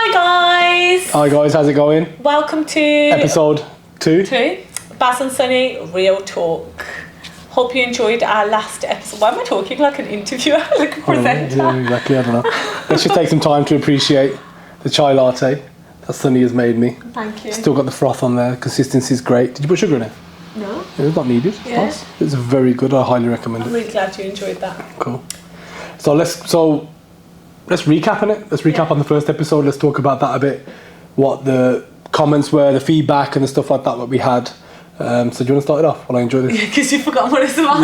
Hi guys, how's it going? Welcome to episode 2. Baz and Sunny Real Talk. Hope you enjoyed our last episode. Why am I talking like an interviewer, like a presenter? Yeah, exactly, I don't know. Let's just take some time to appreciate the chai latte that Sunny has made me. Thank you. Still got the froth on there, consistency is great. Did you put sugar in it? No. It's not needed. Yeah. Nice. It's very good, I highly recommend it. I'm really glad you enjoyed that. Cool. So let's recap on it. Let's recap on the first episode. Let's talk about that a bit. What the comments were, the feedback and the stuff like that we had. So do you want to start it off while I enjoy this? Because you forgot what it's about.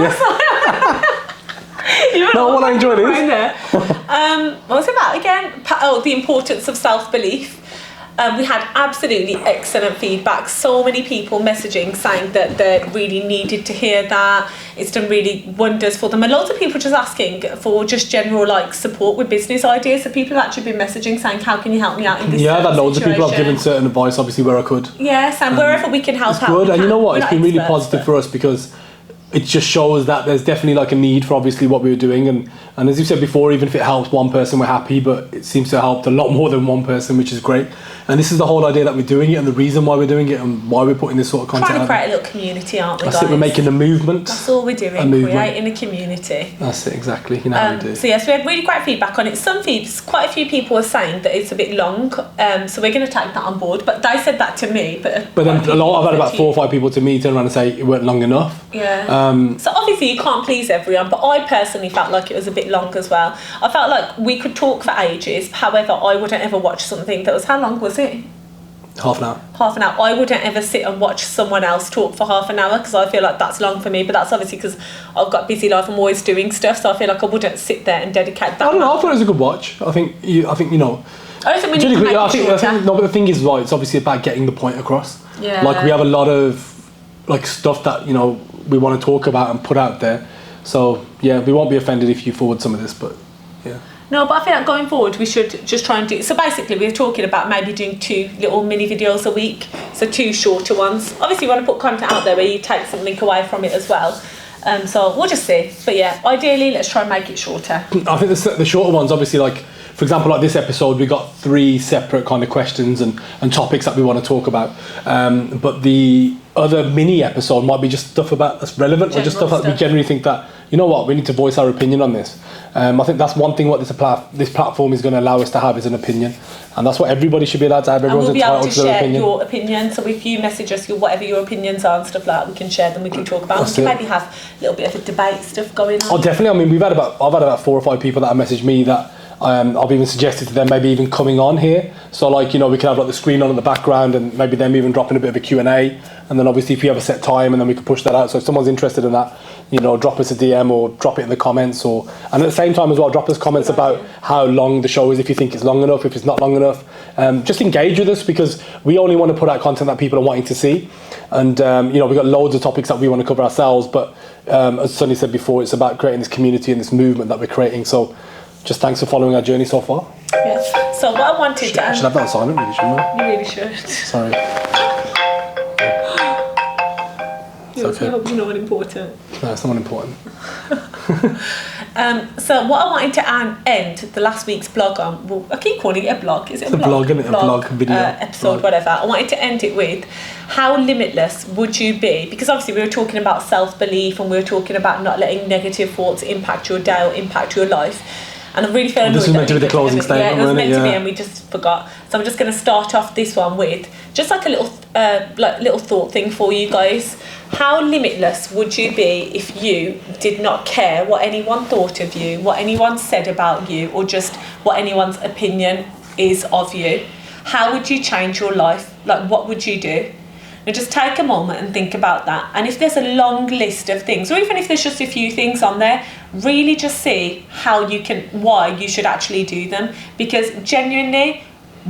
Yeah. No, while I enjoy this. What was it about again? The importance of self-belief. We had absolutely excellent feedback. So many people messaging saying that they really needed to hear that. It's done really wonders for them. And loads of people just asking for just general support with business ideas. So people have actually been messaging saying, how can you help me out in this that loads situation? of people have given certain advice, obviously, where I could. Yes, and wherever we can help it's out. Good, and you know what? It's been really experts, positive for us because it just shows that there's definitely a need for obviously what we were doing, and as you said before, even if it helps one person, we're happy, but it seems to have helped a lot more than one person, which is great. And this is the whole idea that we're doing it, and the reason why we're doing it, and why we're putting this sort of content trying to create out. a little community, aren't we, That's guys? it, we're making a movement. That's all we're doing, creating a community. That's it, exactly. You know how we do. So yes, we had really great feedback on it. Quite a few people were saying that it's a bit long, so we're going to take that on board. But they said that to me. But then I've had about 4 or 5 people to me turn around and say it weren't long enough. Yeah. So obviously you can't please everyone, but I personally felt like it was a bit long as well. I felt like we could talk for ages. However, I wouldn't ever watch something that was, how long was it? Half an hour. Half an hour. I wouldn't ever sit and watch someone else talk for half an hour because I feel like that's long for me. But that's obviously because I've got a busy life. I'm always doing stuff, so I feel like I wouldn't sit there and dedicate that. I don't know. I thought it was a good watch. I think you know. I don't think we need to make it shorter. No, but the thing is, right, it's obviously about getting the point across. Yeah. We have a lot of stuff that we want to talk about and put out there. So yeah, we won't be offended if you forward some of this, but yeah. No, but I feel like going forward we should just try and do... So basically we're talking about maybe doing 2 little mini videos a week, so 2 shorter ones. Obviously we want to put content out there where you take something away from it as well. So we'll just see. But yeah, ideally let's try and make it shorter. I think the shorter ones, obviously, for example, this episode, we got 3 separate kind of questions and topics that we want to talk about. But the other mini episode might be just stuff that's relevant, or just stuff that we generally think that, you know what, we need to voice our opinion on this. I think that's one thing what this platform is going to allow us to have is an opinion, and that's what everybody should be allowed to have. Everyone's entitled to their opinion. And we'll be able to share your opinion. So if you message us whatever your opinions are and stuff like that, we can share them. We can talk about them. We can maybe have a little bit of a debate stuff going on. Oh, definitely. I mean, I've had about 4 or 5 people that have messaged me that I've even suggested to them maybe even coming on here. So we can have the screen on in the background, and maybe them even dropping a bit of a Q&A, and then obviously if you have a set time, and then we can push that out. So if someone's interested in that, drop us a DM or drop it in the comments, and at the same time as well, drop us comments about how long the show is, if you think it's long enough, if it's not long enough. Just engage with us, because we only want to put out content that people are wanting to see. And we've got loads of topics that we want to cover ourselves, but as Sunny said before, it's about creating this community and this movement that we're creating. So just thanks for following our journey so far. Yes. So what I wanted to... I should have that on silent, really, shouldn't I? You really should. Sorry. Okay. I hope you're not important. No, it's not important. So what I wanted to end the last week's blog on, well, I keep calling it a blog. Is it a blog? Isn't it? A blog video. Episode, blog. Whatever. I wanted to end it with, how limitless would you be? Because obviously we were talking about self-belief, and we were talking about not letting negative thoughts impact your day or impact your life. And I'm really feeling this was meant to be the closing statement, yeah, it was meant to be, yeah. and we just forgot. So I'm just going to start off this one with just a little thought thing for you guys. How limitless would you be if you did not care what anyone thought of you, what anyone said about you, or just what anyone's opinion is of you? How would you change your life? What would you do? Now just take a moment and think about that. And if there's a long list of things, or even if there's just a few things on there, really just see why you should actually do them. Because genuinely,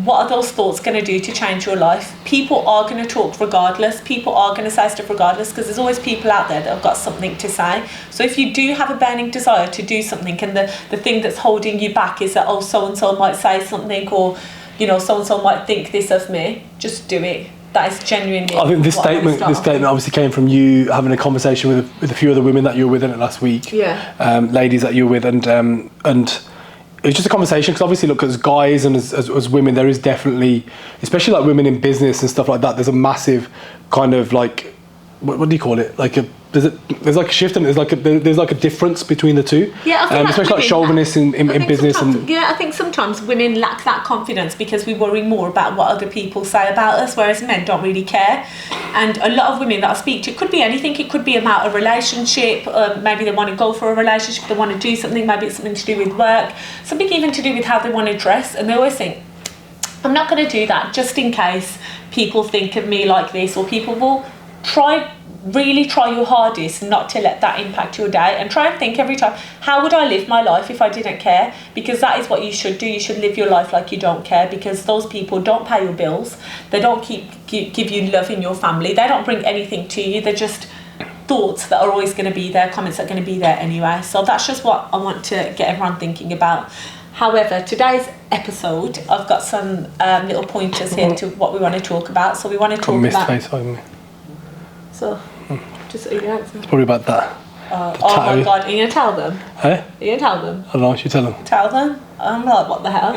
what are those thoughts going to do to change your life? People are going to talk regardless. People are going to say stuff regardless, because there's always people out there that have got something to say. So if you do have a burning desire to do something, and the thing that's holding you back is that, oh, so-and-so might say something, or, so-and-so might think this of me, just do it. That is genuinely... I think this statement obviously came from you having a conversation with a few other women that you were with in it last week. Yeah. Ladies that you were with, and it's just a conversation, because obviously, look, as guys and as women, there is definitely, especially like women in business and stuff like that, there's a massive kind of like, what do you call it? Like there's like a shift, and there's like a difference between the two. Yeah, I think especially like chauvinists in business. I think sometimes women lack that confidence because we worry more about what other people say about us, whereas men don't really care. And a lot of women that I speak to, it could be anything. It could be about a relationship. Maybe they want to go for a relationship. They want to do something. Maybe it's something to do with work. Something even to do with how they want to dress. And they always think, I'm not going to do that just in case people think of me like this, or people will really try your hardest not to let that impact your day, and try and think every time, how would I live my life if I didn't care? Because that is what you should do. You should live your life like you don't care, because those people don't pay your bills, they don't give you love in your family, they don't bring anything to you, they're just thoughts that are always going to be there, comments that are going to be there anyway. So that's just what I want to get everyone thinking about. However, today's episode, I've got some little pointers here to what we want to talk about. So we want to talk about... So, just are you answer? It's probably about that. Oh my God, are you going to tell them? Hey? Are you going to tell them? I don't know, you tell them. Tell them? I'm like, what the hell?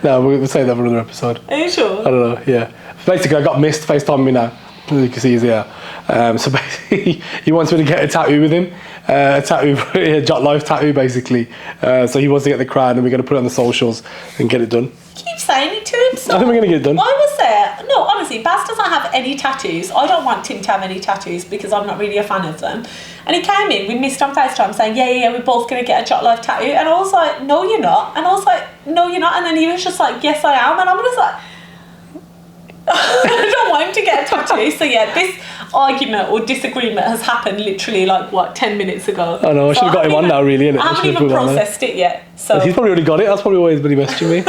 No, we'll say that for another episode. Are you sure? I don't know, yeah. Basically, I got missed FaceTime me now. You can see he's here. So basically, he wants me to get a tattoo with him. A tattoo, a Jot Life tattoo, basically. So he wants to get the crown, and we're going to put it on the socials and get it done. Keep saying it to him. So I think we're going to get it done. I was there. No, honestly, Baz doesn't have any tattoos. I don't want him to have any tattoos because I'm not really a fan of them. And he came in, we missed on FaceTime saying, yeah, we're both going to get a Jot Life tattoo. And I was like, no, you're not. And I was like, no, you're not. And then he was just like, yes, I am. And I'm just like... I don't want him to get a tattoo. So yeah, this argument or disagreement has happened literally like 10 minutes ago. I know, I should have got him on now, really, innit? I haven't even processed it yet. So he's probably already got it. That's probably why he's been messaging me.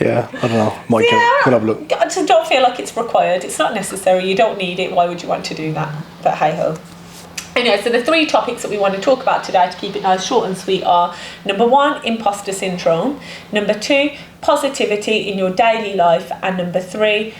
Yeah, I don't know. Might get it. We'll have a look. I just don't feel like it's required. It's not necessary. You don't need it. Why would you want to do that? But hey ho. Anyway, so the 3 topics that we want to talk about today, to keep it nice, short and sweet, are number 1, imposter syndrome, number 2, positivity in your daily life, and number 3,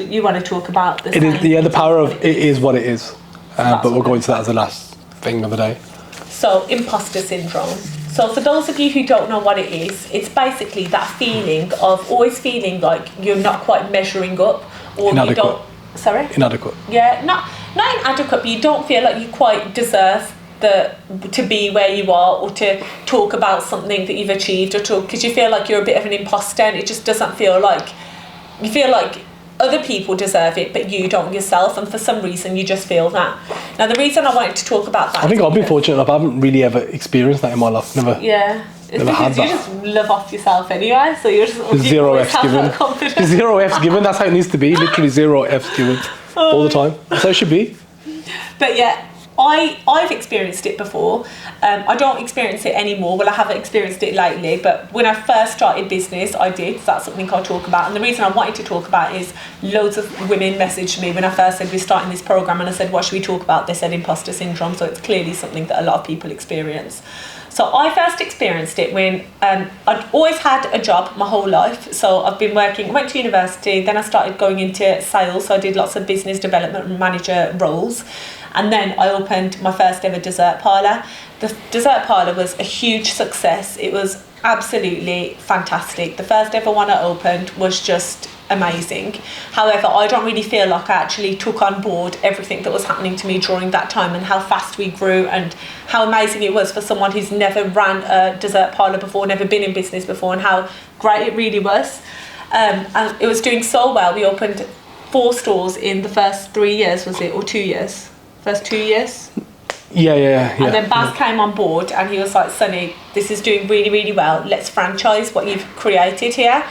you want to talk about the the power of it is what it is. But we'll go into that as the last thing of the day. So, imposter syndrome. So for those of you who don't know what it is, it's basically that feeling of always feeling like you're not quite measuring up, or inadequate. You don't... Sorry? Inadequate. Yeah, not inadequate, but you don't feel like you quite deserve to be where you are, or to talk about something that you've achieved, or because you feel like you're a bit of an imposter, and it just doesn't feel like... You feel like other people deserve it, but you don't yourself, and for some reason you just feel that. Now, the reason I wanted to talk about that... I think I've been fortunate enough. I haven't really ever experienced that in my life. Never. Yeah. It's never had because you that. just love off yourself anyway, so you're just... Zero F's given. 0 F's given, that's how it needs to be. Literally 0 F's given. All the time. That's how it should be. But yeah, I've experienced it before. I don't experience it anymore. Well, I haven't experienced it lately, but when I first started business, I did. So that's something I'll talk about. And the reason I wanted to talk about is loads of women messaged me when I first said we're starting this program, and I said, what should we talk about? They said imposter syndrome. So it's clearly something that a lot of people experience. So I first experienced it when I'd always had a job my whole life. So I've been working, I went to university, then I started going into sales. So I did lots of business development manager roles. And then I opened my first ever dessert parlour. The dessert parlour was a huge success. It was absolutely fantastic. The first ever one I opened was just amazing. However, I don't really feel like I actually took on board everything that was happening to me during that time, and how fast we grew, and how amazing it was for someone who's never ran a dessert parlour before, never been in business before, and how great it really was. And it was doing so well. We opened 4 stores in the first 3 years, was it, or 2 years? First 2 years? Yeah. And then Baz came on board, and he was like, Sonny, this is doing really, really well. Let's franchise what you've created here.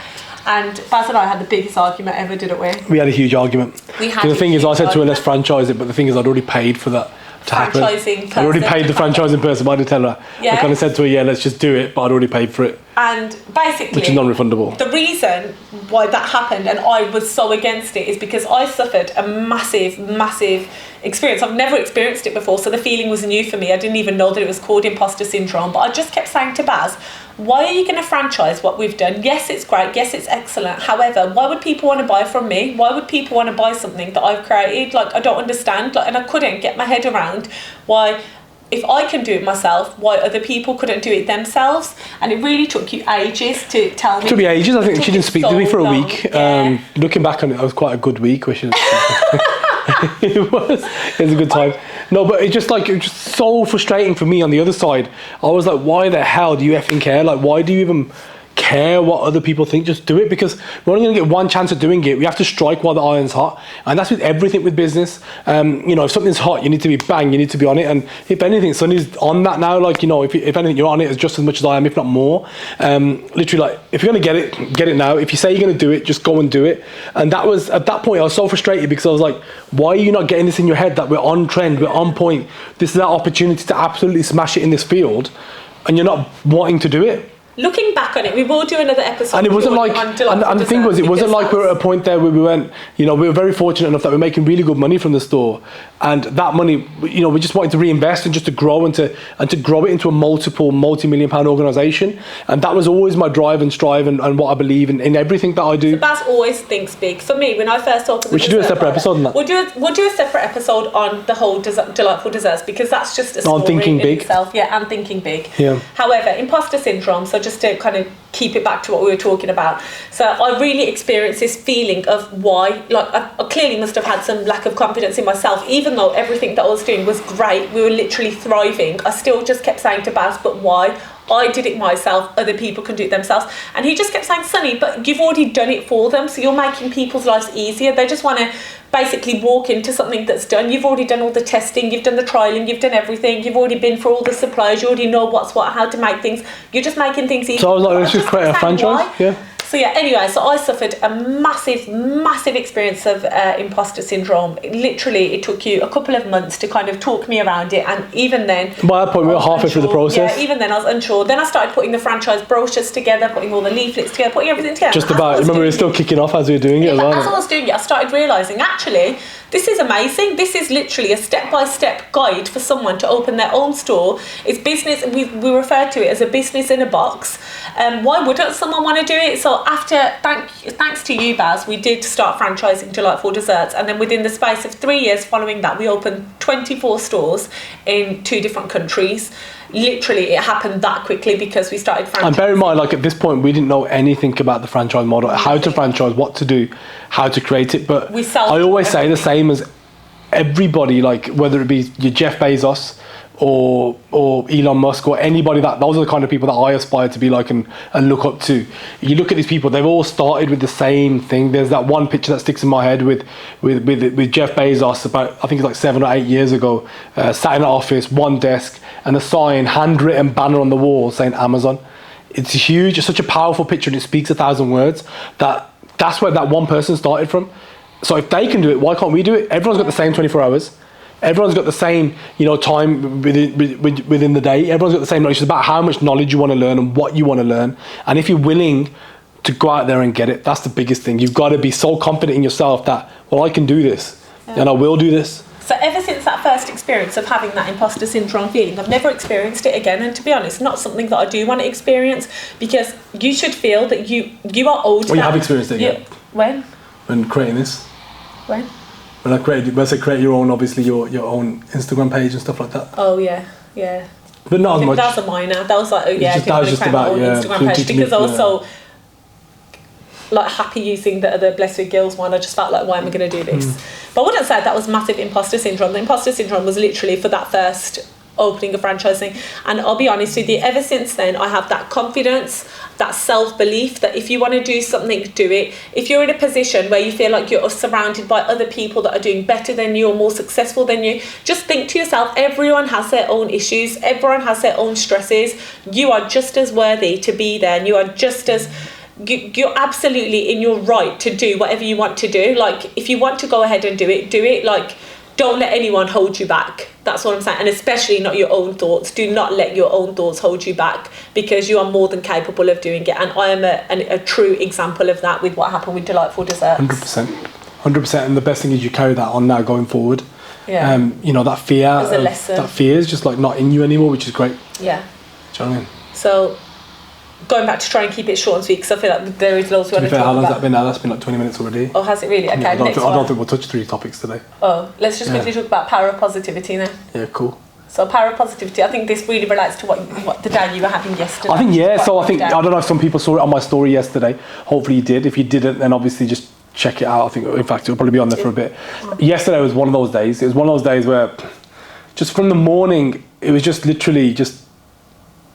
And Baz and I had the biggest argument ever, didn't we? We had a huge argument. The thing is, I said to her, let's franchise it, but the thing is, I'd already paid for that to happen. I'd already paid the franchising person, but I didn't tell her. Yeah. I kind of said to her, yeah, let's just do it, but I'd already paid for it. And basically... Which is non-refundable. The reason why that happened, and I was so against it, is because I suffered a massive, massive experience. I've never experienced it before, so the feeling was new for me. I didn't even know that it was called imposter syndrome, but I just kept saying to Baz, why are you going to franchise what we've done? Yes, it's great. Yes, it's excellent. However, why would people want to buy from me? Why would people want to buy something that I've created? Like, I don't understand. Like, and I couldn't get my head around why if I can do it myself, why other people couldn't do it themselves? And it really took you ages to tell me. It took me ages. I think she didn't speak to me for a week. Yeah. Looking back on it, it was quite a good week. Where she it was a good time. No, but it was just so frustrating for me on the other side. I was like, why the hell do you effing care? Like, why do you even care what other people think? Just do it, because we're only going to get one chance at doing it. We have to strike while the iron's hot, and that's with everything with business. If something's hot, you need to be bang, you need to be on it. And if anything, Sonny's on that now. Like, if anything, you're on it as just as much as I am, if not more. Literally, like, if you're going to get it now. If you say you're going to do it, just go and do it. And that was, at that point, I was so frustrated, because I was like, why are you not getting this in your head that we're on trend, we're on point, this is our opportunity to absolutely smash it in this field, and you're not wanting to do it? Looking back on it, we will do another episode. And it wasn't like, and the thing was, it wasn't like we were at a point there where we went, we were very fortunate enough that we're making really good money from the store, and that money, we just wanted to reinvest and just to grow and to grow it into a multi-million-pound organisation. And that was always my drive and strive and what I believe in everything that I do. So Baz always thinks big. For me, when I first opened, we should do a separate episode on that. We'll do a separate episode on the whole delightful desserts, because that's just a story on thinking in big itself. Yeah, and thinking big. Yeah. However, imposter syndrome. So just to kind of keep it back to what we were talking about. So I really experienced this feeling of why, like, I clearly must have had some lack of confidence in myself, even though everything that I was doing was great. We were literally thriving. I still just kept saying to Baz, but why? I did it myself, other people can do it themselves. And he just kept saying, Sonny, but you've already done it for them, so you're making people's lives easier. They just want to basically walk into something that's done. You've already done all the testing, you've done the trialing, you've done everything, you've already been through all the supplies, you already know what's what, how to make things. You're just making things easier. So I was like, let's just create a franchise. Yeah. So yeah, anyway, so I suffered a massive experience of imposter syndrome. Literally, it took you a couple of months to kind of talk me around it, and even then, by that point we were halfway through the process. Yeah, even then I was unsure. Then I started putting the franchise brochures together, putting all the leaflets together, putting everything together. Just about. Remember, we were still kicking off as we were doing it as well. As I was doing it, I started realising, actually, this is amazing. This is literally a step-by-step guide for someone to open their own store. It's business, we refer to it as a business in a box. Why wouldn't someone want to do it? So after, thanks to you, Baz, we did start franchising Delightful Desserts, and then within the space of 3 years following that, we opened 24 stores in 2 different countries. Literally, it happened that quickly because we started franchising. And bear in mind, like, at this point, we didn't know anything about the franchise model, how to franchise, what to do, how to create it. But I always say the same as everybody, like, whether it be your Jeff Bezos or Elon Musk or anybody, those are the kind of people that I aspire to be like and look up to. You look at these people, they've all started with the same thing. There's that one picture that sticks in my head with Jeff Bezos about, I think it's like 7 or 8 years ago, sat in an office, one desk, and a sign, handwritten banner on the wall saying Amazon. It's huge, it's such a powerful picture, and it speaks 1,000 words. That's where that one person started from. So if they can do it, why can't we do it? Everyone's got the same 24 hours. Everyone's got the same, time within the day. Everyone's got the same knowledge. It's about how much knowledge you want to learn and what you want to learn. And if you're willing to go out there and get it, that's the biggest thing. You've got to be so confident in yourself that, well, I can do this, and I will do this. So ever since that first experience of having that imposter syndrome feeling, I've never experienced it again. And to be honest, not something that I do want to experience, because you should feel that you are owed. Well, you have experienced it again. When? When creating this. When? When I create your own, obviously your own Instagram page and stuff like that. Oh yeah. But not as much. That was a minor. That was like, that was just about Instagram page, because I was so like happy using the other Blessed with Girls one. I just felt like, why am I going to do this? But I wouldn't say that was massive imposter syndrome. The imposter syndrome was literally for that first opening of franchising, and I'll be honest with you, ever since then I have that confidence, that self-belief that if you want to do something, do it. If you're in a position where you feel like you're surrounded by other people that are doing better than you or more successful than you, just think to yourself, everyone has their own issues, everyone has their own stresses. You are just as worthy to be there, and you are just as you're absolutely in your right to do whatever you want to do. Like, if you want to go ahead and do it. Like, don't let anyone hold you back. That's what I'm saying. And especially not your own thoughts. Do not let your own thoughts hold you back, because you are more than capable of doing it. And I am a true example of that with what happened with Delightful Desserts. 100%. And the best thing is you carry that on now going forward. Yeah. That fear. As a lesson. That fear is just like not in you anymore, which is great. Yeah. Do you know what I mean? So, going back to try and keep it short and sweet, because I feel like there is loads we want to talk about. How long has that been now? That's been like 20 minutes already. Oh, has it really? Okay, I don't think we'll touch 3 topics today. Oh, let's just quickly talk about power of positivity then. Yeah, cool. So power of positivity. I think this really relates to what the day you were having yesterday. I think, yeah. So I think, day. I don't know if some people saw it on my story yesterday. Hopefully you did. If you didn't, then obviously just check it out. I think, in fact, it'll probably be on there for a bit. Yesterday was one of those days. It was one of those days where just from the morning, it was just literally just,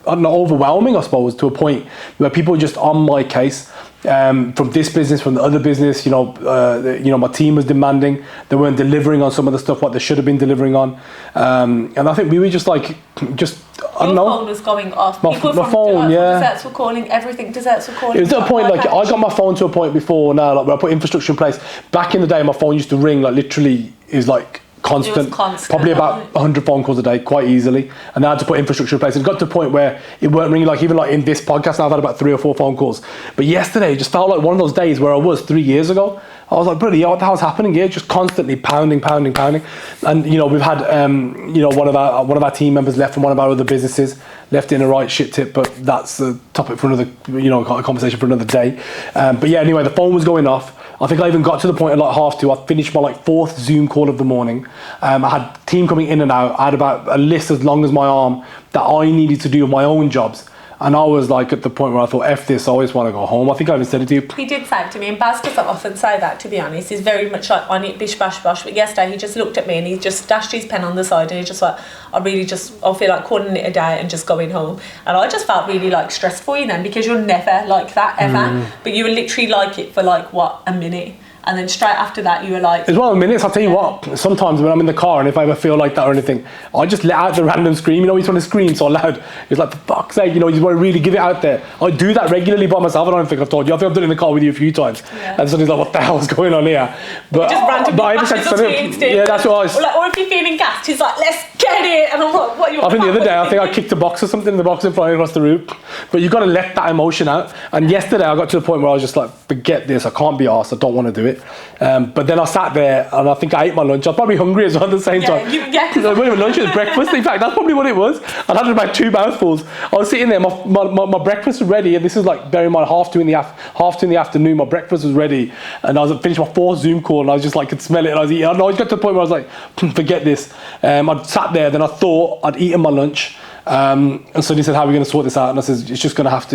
I don't know, overwhelming, I suppose, to a point where people were just on my case. From this business, from the other business, my team was demanding. They weren't delivering on some of the stuff what they should have been delivering on, and I think we were just like, I don't know. Your phone was going off. My phone, yeah. Desserts were calling. Everything. Desserts were calling. It was at a point like I got my phone to a point before now, like where I put infrastructure in place. Back in the day, my phone used to ring like literally is like constant, probably about 100 phone calls a day, quite easily. And I had to put infrastructure in place. And it got to a point where it weren't ringing, like even like in this podcast, now I've had about 3 or 4 phone calls. But yesterday, it just felt like one of those days where I was 3 years ago. I was like, bloody hell, what the hell's happening here? Just constantly pounding. And, we've had, one of our team members left from one of our other businesses, left in a right shit tip, but that's a topic for another, a conversation for another day. But yeah, anyway, the phone was going off. I think I even got to the point at like 2:30. I finished my like 4th Zoom call of the morning. I had team coming in and out. I had about a list as long as my arm that I needed to do of my own jobs. And I was like at the point where I thought, F this, I always want to go home. I think I even said it to you. He did say it to me, and Baz doesn't often say that, to be honest. He's very much like on it, bish, bash, bosh. But yesterday he just looked at me and he just dashed his pen on the side and he just like, I feel like calling it a day and just going home. And I just felt really like stressed for you then, because you're never like that ever. But you were literally like it for like, a minute. And then straight after that, you were like... It's one of the minutes, I'll tell you what, sometimes when I'm in the car and if I ever feel like that or anything, I just let out the random scream. You just want to scream so loud. It's like, for fuck's sake, you just want to really give it out there. I do that regularly by myself. I don't think I've told you. I think I've done it in the car with you a few times. Yeah. And somebody's like, what the hell's going on here? But, just randomly I said something. Yeah, that's what I was... Or if you're feeling gassed, he's like, let's get it. And I'm like, what are you... I think the other day, I kicked a box or something in the box and flying across the room. But you've got to let that emotion out. And yesterday, I got to the point where I was just like, forget this. I can't be arsed. I don't want to do it. But then I sat there and I think I ate my lunch. I was probably hungry as well at the same time. It wasn't even lunch, it was breakfast. In fact, that's probably what it was. I had about 2 mouthfuls. I was sitting there, my breakfast was ready, and this is like, bear in mind, 2:30 in the afternoon, my breakfast was ready, and I was finished my 4th Zoom call, and I was just like, could smell it, and I was eating. I got to the point where I was like, forget this. I sat there, then I thought I'd eaten my lunch. And so he said, how are we going to sort this out? And I said, we're just going to have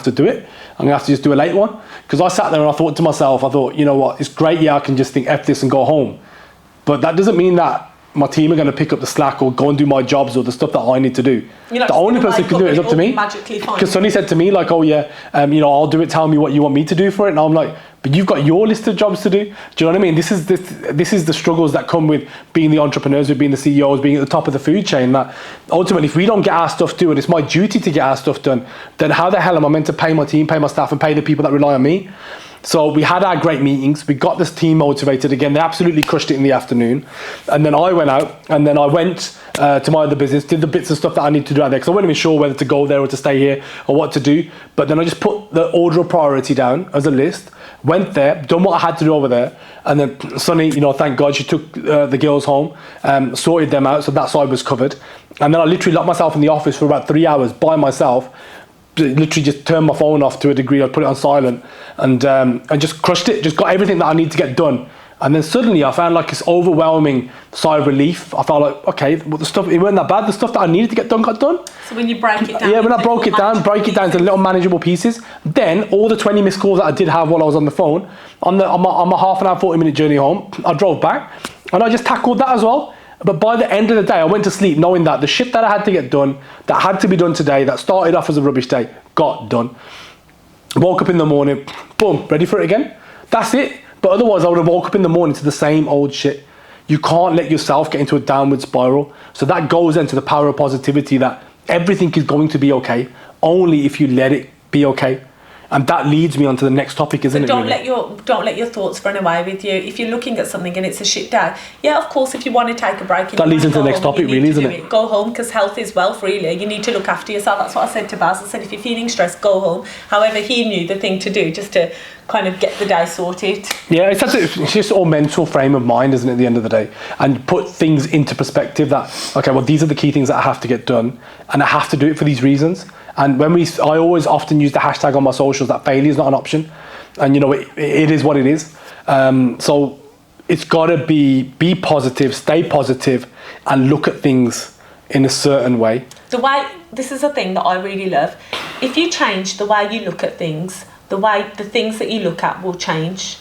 to do it. I'm going to have to just do a late one. Because I sat there and I thought to myself, you know what, it's great, yeah, I can just think F this and go home. But that doesn't mean that my team are going to pick up the slack or go and do my jobs or the stuff that I need to do. The only person who can do it is up to me. Because Sonny said to me, like, oh yeah, I'll do it, tell me what you want me to do for it. And I'm like, but you've got your list of jobs to do. Do you know what I mean? This is the struggles that come with being the entrepreneurs, with being the CEOs, being at the top of the food chain. That ultimately, if we don't get our stuff done, it's my duty to get our stuff done, then how the hell am I meant to pay my team, pay my staff, and pay the people that rely on me? So we had our great meetings. We got this team motivated again. They absolutely crushed it in the afternoon. And then I went out and then I went to my other business, did the bits of stuff that I need to do out there, because I wasn't even sure whether to go there or to stay here or what to do. But then I just put the order of priority down as a list, went there, done what I had to do over there. And then Sunny, thank God, she took the girls home, sorted them out, so that side was covered. And then I literally locked myself in the office for about 3 hours by myself. Literally just turned my phone off to a degree. I put it on silent and just crushed it. Just got everything that I need to get done. And then suddenly I found like this overwhelming sigh of relief. I felt like, okay, well, the stuff, it wasn't that bad. The stuff that I needed to get done got done. So when you break it down, yeah, when I break it down into little manageable pieces, then all the 20 missed calls that I did have while I was on the phone, on my half an hour, 40-minute journey home, I drove back and I just tackled that as well. But by the end of the day, I went to sleep knowing that the shit that I had to get done, that had to be done today, that started off as a rubbish day, got done. Woke up in the morning, boom, ready for it again. That's it. But otherwise, I would have woke up in the morning to the same old shit. You can't let yourself get into a downward spiral. So that goes into the power of positivity, that everything is going to be okay, only if you let it be okay. And that leads me on to the next topic, isn't it? Don't let your thoughts run away with you. If you're looking at something and it's a shit day, yeah, of course, if you want to take a break, that leads into the next topic, really, isn't it? Go home, because health is wealth, really. You need to look after yourself. That's what I said to Baz. I said, if you're feeling stressed, go home. However, he knew the thing to do, just to kind of get the day sorted. Yeah, it's just all mental frame of mind, isn't it, at the end of the day? And put things into perspective that, okay, well, these are the key things that I have to get done, and I have to do it for these reasons. And I always often use the hashtag on my socials that failure is not an option. And it is what it is. So it's got to be positive, stay positive, and look at things in a certain way. This is a thing that I really love. If you change the way you look at things, the things that you look at will change.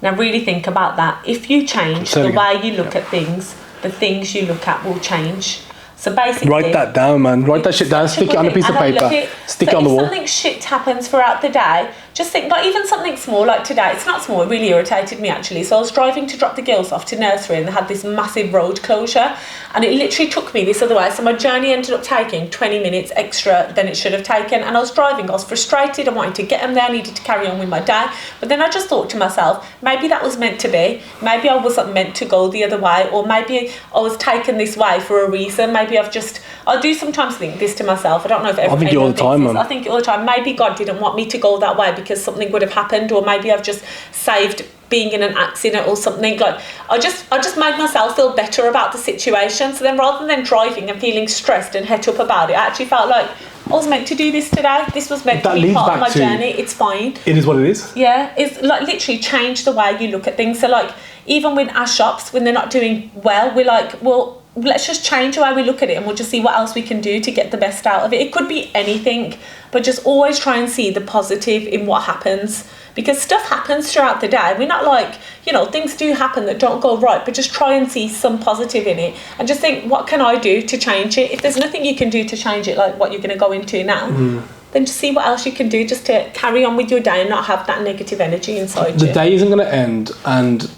Now really think about that. If you change the way you look at things, the things you look at will change. So basically, write that down, man. Write that shit down. Stick it on a piece of paper. Stick it on the wall. If something shit happens throughout the day, just think, like even something small like today. It's not small. It really irritated me actually. So I was driving to drop the girls off to nursery, and they had this massive road closure, and it literally took me this other way. So my journey ended up taking 20 minutes extra than it should have taken. And I was driving. I was frustrated. I wanted to get them there. I needed to carry on with my day. But then I just thought to myself, maybe that was meant to be. Maybe I wasn't meant to go the other way, or maybe I was taken this way for a reason. Maybe I do sometimes think this to myself. I don't know if everyone I think it all the time, man. I think it all the time. Maybe God didn't want me to go that way because something would have happened, or maybe I've just saved being in an accident or something. Like I just made myself feel better about the situation. So then rather than driving and feeling stressed and het up about it, I actually felt like I was meant to do this today. This was meant to be part of my journey. It's fine. It is what it is. Yeah, it's like literally change the way you look at things. So like even with our shops, when they're not doing well, we're like, well, let's just change the way we look at it, and we'll just see what else we can do to get the best out of it. It could be anything, but just always try and see the positive in what happens, because stuff happens throughout the day. We're not like, things do happen that don't go right, but just try and see some positive in it, and just think, what can I do to change it? If there's nothing you can do to change it, like what you're going to go into now, then just see what else you can do just to carry on with your day and not have that negative energy inside you. The day isn't going to end, and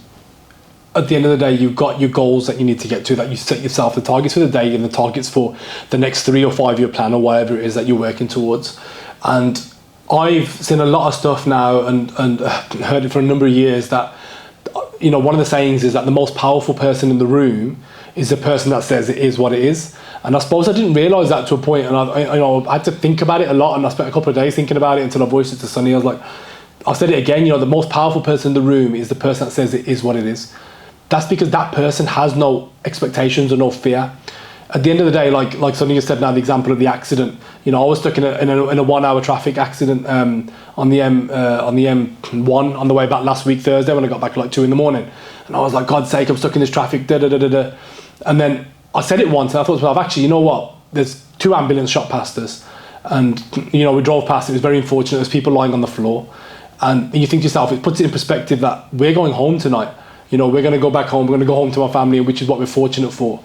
at the end of the day, you've got your goals that you need to get to, that you set yourself the targets for the day and the targets for the next 3 or 5 year plan or whatever it is that you're working towards. And I've seen a lot of stuff now and heard it for a number of years that, one of the sayings is that the most powerful person in the room is the person that says it is what it is. And I suppose I didn't realise that to a point, and I had to think about it a lot, and I spent a couple of days thinking about it until I voiced it to Sonny. I was like, I've said it again, the most powerful person in the room is the person that says it is what it is. That's because that person has no expectations or no fear. At the end of the day, like Sonia said now, the example of the accident, I was stuck in a 1 hour traffic accident on the M1 on the way back last week Thursday when I got back at like 2 a.m. And I was like, God's sake, I'm stuck in this traffic, da da da da da. And then I said it once and I thought to myself, actually, you know what? There's 2 ambulances shot past us, and we drove past. It was very unfortunate. There's people lying on the floor, and you think to yourself, it puts it in perspective that we're going home tonight. We're going to go back home. We're going to go home to our family, which is what we're fortunate for.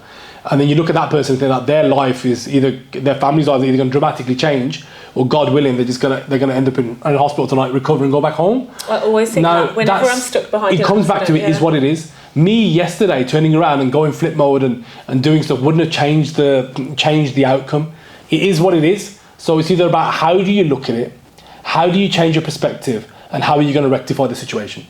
And then you look at that person and think that their life is their family's either going to dramatically change, or God willing, they're going to end up in a hospital tonight, recover and go back home. I always think that whenever I'm stuck behind it comes back to it is what it is. Me yesterday turning around and going flip mode and doing stuff wouldn't have changed the outcome. It is what it is. So it's either about how do you look at it, how do you change your perspective, and how are you going to rectify the situation.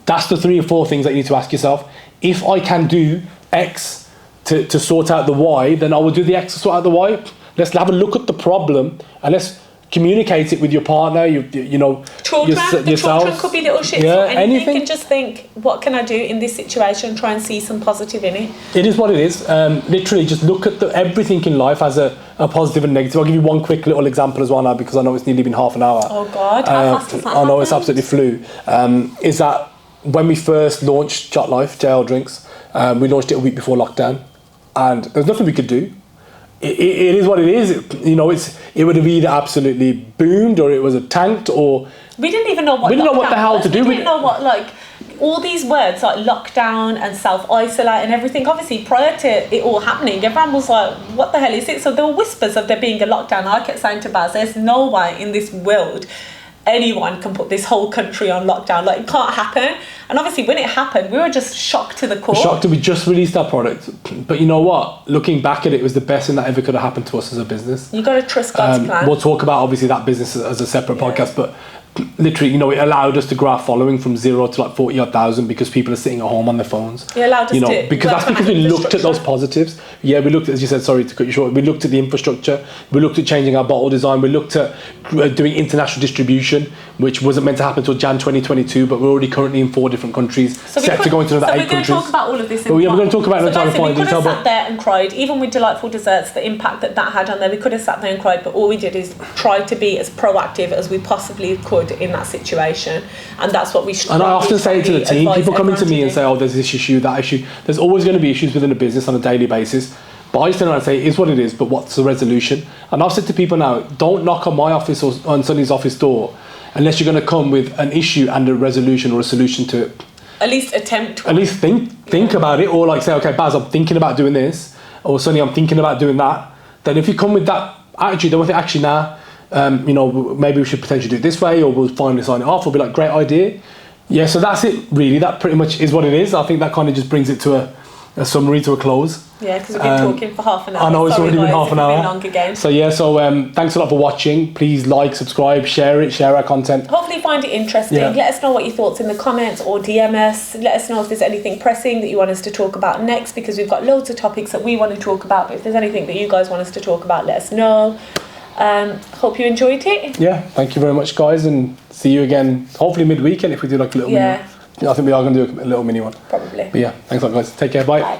That's the 3 or 4 things that you need to ask yourself. If I can do X to sort out the Y, then I will do the X to sort out the Y. Let's have a look at the problem and let's communicate it with your partner, children could be little shit. Yeah, anything. You can just think, what can I do in this situation? Try and see some positive in it. It is what it is. Literally, just look at everything in life as a positive and negative. I'll give you one quick little example as well now, because I know it's nearly been half an hour. Oh God, how fast has that I know it's absolutely flew. Is that when we first launched Shot Life, JL Drinks, we launched it a week before lockdown, and there's nothing we could do. It is what it is. It would have either absolutely boomed, or it was a tanked, or we didn't even know what. We didn't know what the hell to do. We didn't know what, like, all these words like lockdown and self-isolate and everything. Obviously, prior to it all happening, everyone was like, "What the hell is it?" So there were whispers of there being a lockdown. I kept saying to Baz, "There's no way in this world anyone can put this whole country on lockdown. Like, it can't happen." And obviously when it happened, we were just shocked to the core. Shocked that we just released our product. But you know what? Looking back at it, it was the best thing that ever could have happened to us as a business. You got to trust God's plan. We'll talk about obviously that business as a separate podcast, but literally, it allowed us to grow our following from 0 to like 40,000 because people are sitting at home on their phones. It allowed us to because that's because we looked at those positives. Yeah, we looked at, as you said, sorry to cut you short, we looked at the infrastructure, we looked at changing our bottle design, we looked at doing international distribution, which wasn't meant to happen until Jan 2022, but we're already currently in 4 different countries, set to go into another 8 countries. So we're going to talk about all of this in we're going to talk about it in time. We could have sat there and cried, even with Delightful Desserts, the impact that had on there. We could have sat there and cried, but all we did is try to be as proactive as we possibly could in that situation, and that's what we should. And I often say to the team, people come into me and say, "Oh, there's this issue, that issue." There's always going to be issues within a business on a daily basis. But I used to know and say, it is what it is, but what's the resolution? And I've said to people now, don't knock on my office or on Sunny's office door unless you're going to come with an issue and a resolution or a solution to it. At least attempt. At least think about it, or like say, okay, Baz, I'm thinking about doing this, or Sonny, I'm thinking about doing that. Then if you come with that attitude, then we think, actually, you know, maybe we should potentially do it this way, or we'll finally sign it off. We'll be like, great idea. Yeah, so that's it, really. That pretty much is what it is. I think that kind of just brings it to a summary, to a close. Yeah, because we've been talking for half an hour. I know, it's already been half an hour. Been long again. So yeah, thanks a lot for watching. Please like, subscribe, share our content. Hopefully you find it interesting. Yeah. Let us know what your thoughts in the comments, or DM us. Let us know if there's anything pressing that you want us to talk about next, because we've got loads of topics that we want to talk about. But if there's anything that you guys want us to talk about, let us know. Hope you enjoyed it. Yeah, thank you very much, guys, and see you again, hopefully mid-weekend if we do like a little mini one. I think we are going to do a little mini one. Probably. But yeah, thanks a lot, guys. Take care. Bye. Bye.